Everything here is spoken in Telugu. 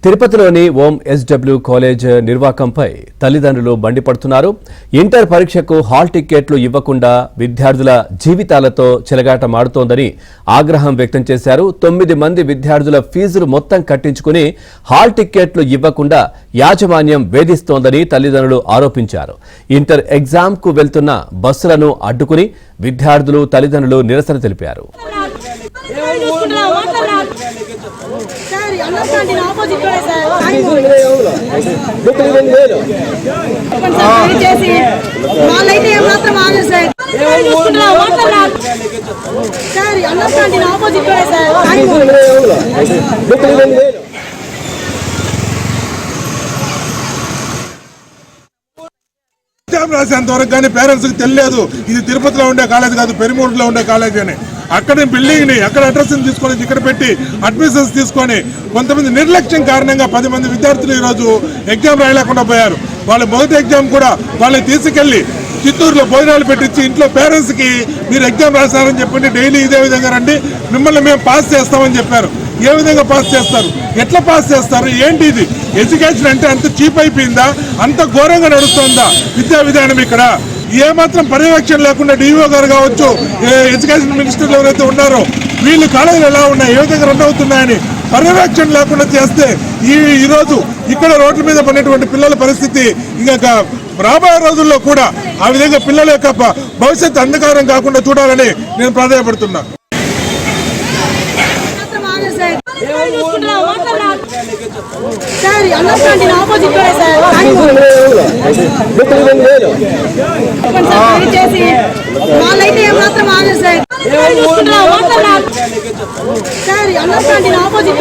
తిరుపతిలోని ఓం ఎస్డబ్ల్యూ కాలేజ్ నిర్వాకంపై తల్లిదండ్రులు మండిపడుతున్నారు. ఇంటర్ పరీక్షకు హాల్ టికెట్లు ఇవ్వకుండా విద్యార్థుల జీవితాలతో చెలగాటమాడుతోందని ఆగ్రహం వ్యక్తం చేశారు. 9 మంది విద్యార్థుల ఫీజులు మొత్తం కట్టించుకుని హాల్ టికెట్లు ఇవ్వకుండా యాజమాన్యం వేధిస్తోందని తల్లిదండ్రులు ఆరోపించారు. ఇంటర్ ఎగ్జామ్కు వెళ్తున్న బస్సులను అడ్డుకుని విద్యార్థులు తల్లిదండ్రులు నిరసన తెలిపారు. ఎగ్జామ్ రాసేంత వరకు కానీ పేరెంట్స్ కి తెలియదు ఇది తిరుపతిలో ఉండే కాలేజ్ కాదు, పెరిమూరులో ఉండే కాలేజ్ అని. అక్కడ బిల్డింగ్ ని అక్కడ అడ్రస్ తీసుకొని ఇక్కడ పెట్టి అడ్మిషన్స్ తీసుకొని కొంతమంది నిర్లక్ష్యం కారణంగా 10 మంది విద్యార్థులు ఈరోజు ఎగ్జామ్ రాయలేకుండా పోయారు. వాళ్ళ మొదటి ఎగ్జామ్ కూడా వాళ్ళని తీసుకెళ్లి చిత్తూరులో భోజనాలు పెట్టించి ఇంట్లో పేరెంట్స్ కి మీరు ఎగ్జామ్ రాశారని చెప్పండి, డైలీ ఇదే విధంగా రండి, మిమ్మల్ని మేము పాస్ చేస్తామని చెప్పారు. ఏ విధంగా పాస్ చేస్తారు, ఎట్లా పాస్ చేస్తారు, ఏంటి ఇది? ఎడ్యుకేషన్ అంటే అంత చీప్ అయిపోయిందా? అంత ఘోరంగా నడుస్తుందా విద్యా విధానం? ఇక్కడ ఏమాత్రం పర్యవేక్షణ లేకుండా డిఓ గారు కావచ్చు, ఎడ్యుకేషన్ మినిస్టర్లు ఎవరైతే ఉన్నారో వీళ్ళు కాలేజీలు ఎలా ఉన్నాయి, ఏ విధంగా రన్ అవుతున్నాయని పర్యవేక్షణ లేకుండా చేస్తే ఈరోజు ఇక్కడ రోడ్ల మీద పడినటువంటి పిల్లల పరిస్థితి ఇంకా రాబోయే రోజుల్లో కూడా ఆ విధంగా పిల్లల యొక్క భవిష్యత్తు అంధకారం కాకుండా చూడాలని నేను ప్రాధాన్యపడుతున్నా. వాళ్ళైతే ఏమాత్రం ఆగదు సార్, ఆపోజిట్